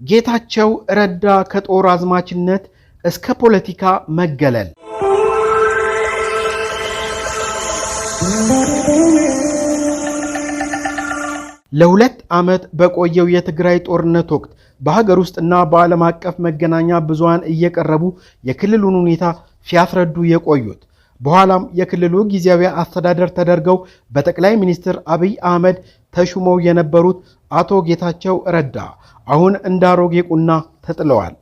ጌታቸው ረዳ ከጦር አዝማችነት እስከ ፖለቲካ መገለል። ለሁለት ዓመት በቆየው የትግራይ ጦርነት ወቅት በሀገር ውስጥና በዓለም አቀፍ መገናኛ ብዙሃን እየቀረቡ የክልሉን ሁኔታ ሲያስረዱ የቆዩት በኋላም የክልሉ ጊዜያዊ አስተዳደር ተደርገው በጠቅላይ ሚኒስትር አብይ አህመድ ተሹመው የነበሩት አቶ ጌታቸው ረዳ አሁን እንዳሮጌ ቁና ተጥለዋል።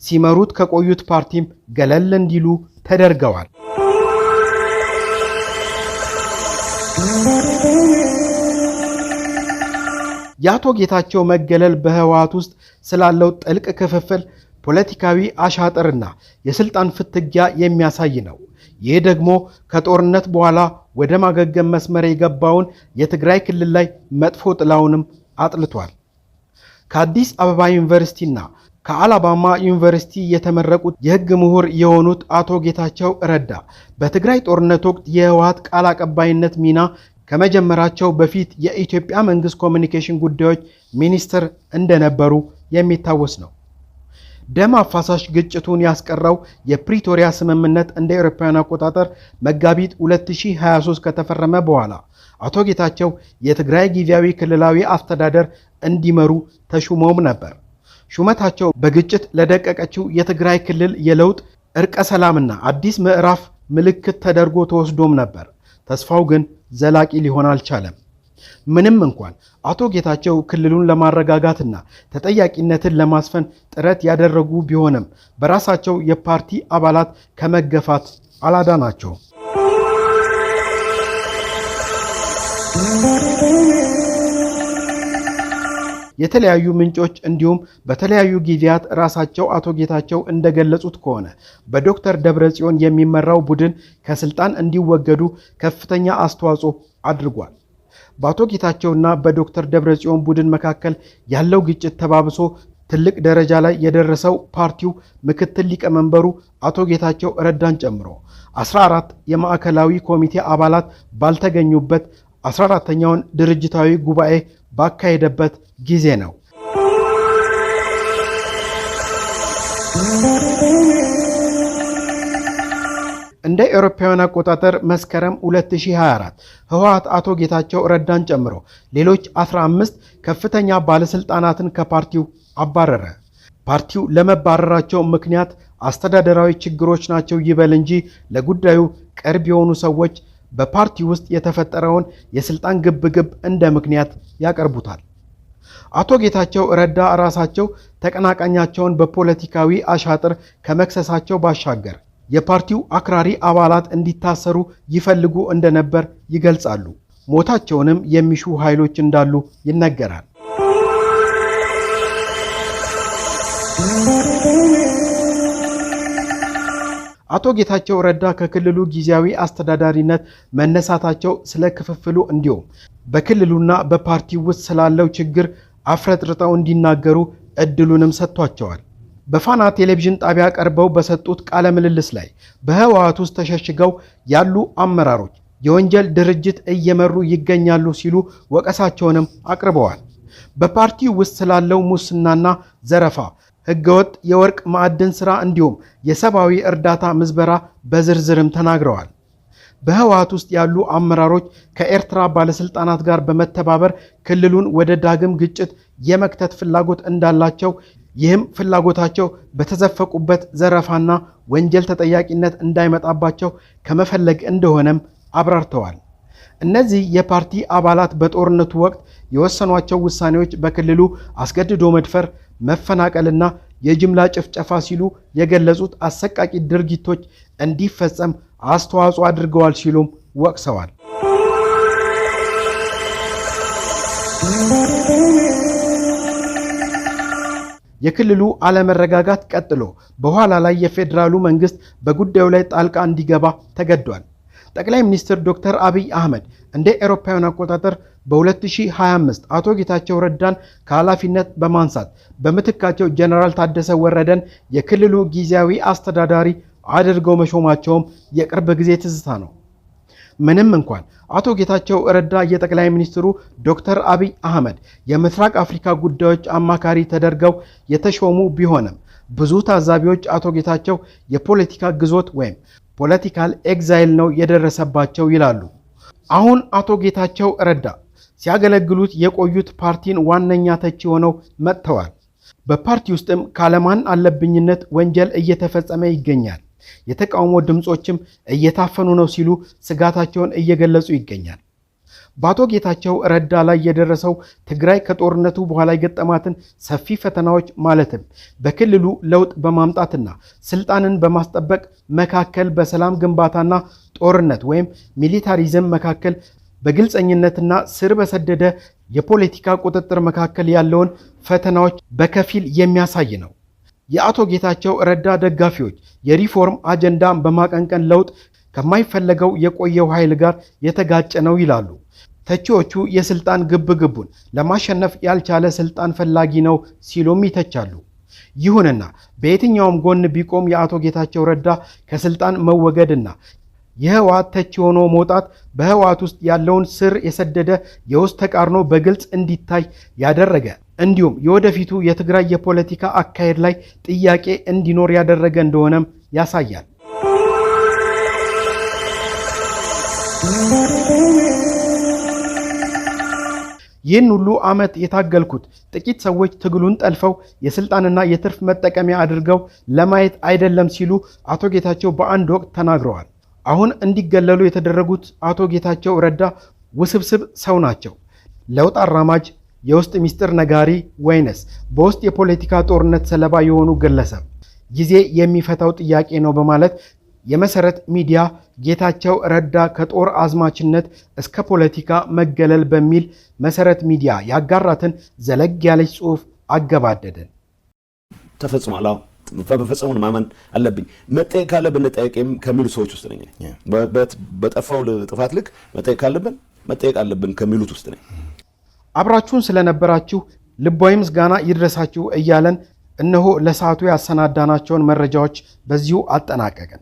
ሲመሩት ከቆዩት ፓርቲም ገለል እንዲሉ ተደርገዋል። የአቶ ጌታቸው መገለል በህወሓት ውስጥ ስላለው ጥልቅ ክፍፍል፣ ፖለቲካዊ አሻጥርና የስልጣን ፍትጊያ የሚያሳይ ነው። ይህ ደግሞ ከጦርነት በኋላ ወደ ማገገም መስመር የገባውን የትግራይ ክልል ላይ መጥፎ ጥላውንም አጥልቷል። ከአዲስ አበባ ዩኒቨርሲቲና ከአላባማ ዩኒቨርሲቲ የተመረቁት የህግ ምሁር የሆኑት አቶ ጌታቸው ረዳ በትግራይ ጦርነት ወቅት የህወሓት ቃል አቀባይነት ሚና ከመጀመራቸው በፊት የኢትዮጵያ መንግስት ኮሚኒኬሽን ጉዳዮች ሚኒስትር እንደነበሩ የሚታወስ ነው። ደም አፋሳሽ ግጭቱን ያስቀረው የፕሪቶሪያ ስምምነት እንደ አውሮፓውያን አቆጣጠር መጋቢት 2023 ከተፈረመ በኋላ አቶ ጌታቸው የትግራይ ጊዜያዊ ክልላዊ አስተዳደር እንዲመሩ ተሹመውም ነበር። ሹመታቸው በግጭት ለደቀቀችው የትግራይ ክልል የለውጥ እርቀ ሰላምና አዲስ ምዕራፍ ምልክት ተደርጎ ተወስዶም ነበር። ተስፋው ግን ዘላቂ ሊሆን አልቻለም። ምንም እንኳን አቶ ጌታቸው ክልሉን ለማረጋጋትና ተጠያቂነትን ለማስፈን ጥረት ያደረጉ ቢሆንም በራሳቸው የፓርቲ አባላት ከመገፋት አላዳናቸውም። የተለያዩ ምንጮች እንዲሁም በተለያዩ ጊዜያት ራሳቸው አቶ ጌታቸው እንደገለጹት ከሆነ በዶክተር ደብረጽዮን የሚመራው ቡድን ከስልጣን እንዲወገዱ ከፍተኛ አስተዋጽኦ አድርጓል። በአቶ ጌታቸውና በዶክተር ደብረጽዮን ቡድን መካከል ያለው ግጭት ተባብሶ ትልቅ ደረጃ ላይ የደረሰው ፓርቲው ምክትል ሊቀመንበሩ አቶ ጌታቸው ረዳን ጨምሮ 14 የማዕከላዊ ኮሚቴ አባላት ባልተገኙበት 14ኛውን ድርጅታዊ ጉባኤ ባካሄደበት ጊዜ ነው። እንደ አውሮፓውያን አቆጣጠር መስከረም 2024 ህወሓት አቶ ጌታቸው ረዳን ጨምሮ ሌሎች 15 ከፍተኛ ባለስልጣናትን ከፓርቲው አባረረ። ፓርቲው ለመባረራቸው ምክንያት አስተዳደራዊ ችግሮች ናቸው ይበል እንጂ ለጉዳዩ ቅርብ የሆኑ ሰዎች በፓርቲ ውስጥ የተፈጠረውን የስልጣን ግብግብ እንደ ምክንያት ያቀርቡታል። አቶ ጌታቸው ረዳ ራሳቸው ተቀናቃኛቸውን በፖለቲካዊ አሻጥር ከመክሰሳቸው ባሻገር የፓርቲው አክራሪ አባላት እንዲታሰሩ ይፈልጉ እንደነበር ይገልጻሉ። ሞታቸውንም የሚሹ ኃይሎች እንዳሉ ይነገራል። አቶ ጌታቸው ረዳ ከክልሉ ጊዜያዊ አስተዳዳሪነት መነሳታቸው ስለ ክፍፍሉ እንዲሁም በክልሉና በፓርቲው ውስጥ ስላለው ችግር አፍረጥርጠው እንዲናገሩ እድሉንም ሰጥቷቸዋል። በፋና ቴሌቪዥን ጣቢያ ቀርበው በሰጡት ቃለ ምልልስ ላይ በህወሓት ውስጥ ተሸሽገው ያሉ አመራሮች የወንጀል ድርጅት እየመሩ ይገኛሉ ሲሉ ወቀሳቸውንም አቅርበዋል። በፓርቲው ውስጥ ስላለው ሙስናና ዘረፋ፣ ህገወጥ የወርቅ ማዕድን ሥራ እንዲሁም የሰብአዊ እርዳታ ምዝበራ በዝርዝርም ተናግረዋል። በህወሓት ውስጥ ያሉ አመራሮች ከኤርትራ ባለስልጣናት ጋር በመተባበር ክልሉን ወደ ዳግም ግጭት የመክተት ፍላጎት እንዳላቸው፣ ይህም ፍላጎታቸው በተዘፈቁበት ዘረፋና ወንጀል ተጠያቂነት እንዳይመጣባቸው ከመፈለግ እንደሆነም አብራርተዋል። እነዚህ የፓርቲ አባላት በጦርነቱ ወቅት የወሰኗቸው ውሳኔዎች በክልሉ አስገድዶ መድፈር፣ መፈናቀልና የጅምላ ጭፍጨፋ ሲሉ የገለጹት አሰቃቂ ድርጊቶች እንዲፈጸም አስተዋጽኦ አድርገዋል ሲሉም ወቅሰዋል። የክልሉ አለመረጋጋት ቀጥሎ በኋላ ላይ የፌዴራሉ መንግስት በጉዳዩ ላይ ጣልቃ እንዲገባ ተገዷል። ጠቅላይ ሚኒስትር ዶክተር አብይ አህመድ እንደ አውሮፓውያን አቆጣጠር በ2025 አቶ ጌታቸው ረዳን ከኃላፊነት በማንሳት በምትካቸው ጀነራል ታደሰ ወረደን የክልሉ ጊዜያዊ አስተዳዳሪ አድርገው መሾማቸውም የቅርብ ጊዜ ትዝታ ነው። ምንም እንኳን አቶ ጌታቸው ረዳ የጠቅላይ ሚኒስትሩ ዶክተር አብይ አህመድ የምስራቅ አፍሪካ ጉዳዮች አማካሪ ተደርገው የተሾሙ ቢሆንም ብዙ ታዛቢዎች አቶ ጌታቸው የፖለቲካ ግዞት ወይም ፖለቲካል ኤግዛይል ነው የደረሰባቸው ይላሉ። አሁን አቶ ጌታቸው ረዳ ሲያገለግሉት የቆዩት ፓርቲን ዋነኛ ተቺ ሆነው መጥተዋል። በፓርቲ ውስጥም ካለማን አለብኝነት ወንጀል እየተፈጸመ ይገኛል። የተቃውሞ ድምጾችም እየታፈኑ ነው ሲሉ ስጋታቸውን እየገለጹ ይገኛል። በአቶ ጌታቸው ረዳ ላይ የደረሰው ትግራይ ከጦርነቱ በኋላ የገጠማትን ሰፊ ፈተናዎች ማለትም በክልሉ ለውጥ በማምጣትና ስልጣንን በማስጠበቅ መካከል በሰላም ግንባታና ጦርነት ወይም ሚሊታሪዝም መካከል በግልጸኝነትና ስር በሰደደ የፖለቲካ ቁጥጥር መካከል ያለውን ፈተናዎች በከፊል የሚያሳይ ነው። የአቶ ጌታቸው ረዳ ደጋፊዎች የሪፎርም አጀንዳን በማቀንቀን ለውጥ ከማይፈለገው የቆየው ኃይል ጋር የተጋጨ ነው ይላሉ። ተቺዎቹ የስልጣን ግብግቡን ለማሸነፍ ያልቻለ ስልጣን ፈላጊ ነው ሲሉም ይተቻሉ። ይሁንና በየትኛውም ጎን ቢቆም የአቶ ጌታቸው ረዳ ከስልጣን መወገድና የህወሓት ተቺ ሆኖ መውጣት በህወሓት ውስጥ ያለውን ስር የሰደደ የውስጥ ተቃርኖ በግልጽ እንዲታይ ያደረገ እንዲሁም የወደፊቱ የትግራይ የፖለቲካ አካሄድ ላይ ጥያቄ እንዲኖር ያደረገ እንደሆነም ያሳያል። ይህን ሁሉ ዓመት የታገልኩት ጥቂት ሰዎች ትግሉን ጠልፈው የስልጣንና የትርፍ መጠቀሚያ አድርገው ለማየት አይደለም ሲሉ አቶ ጌታቸው በአንድ ወቅት ተናግረዋል። አሁን እንዲገለሉ የተደረጉት አቶ ጌታቸው ረዳ ውስብስብ ሰው ናቸው። ለውጥ አራማጅ፣ የውስጥ ሚስጥር ነጋሪ ወይንስ በውስጥ የፖለቲካ ጦርነት ሰለባ የሆኑ ግለሰብ? ጊዜ የሚፈታው ጥያቄ ነው በማለት የመሰረት ሚዲያ ጌታቸው ረዳ ከጦር አዝማችነት እስከ ፖለቲካ መገለል በሚል መሰረት ሚዲያ ያጋራትን ዘለግ ያለች ጽሑፍ አገባደደን። ተፈጽሟል። በፈጸሙን ማመን አለብኝ። መጠየቅ ካለብን እንጠየቅም ከሚሉ ሰዎች ውስጥ ነኝ። በጠፋው ጥፋት ልክ መጠየቅ ካለብን መጠየቅ አለብን ከሚሉት ውስጥ ነኝ። አብራችሁን ስለነበራችሁ ልባዊ ምስጋና ይድረሳችሁ እያለን እነሆ ለሰዓቱ ያሰናዳናቸውን መረጃዎች በዚሁ አጠናቀቅን።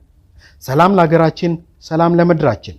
ሰላም ለሀገራችን፣ ሰላም ለምድራችን።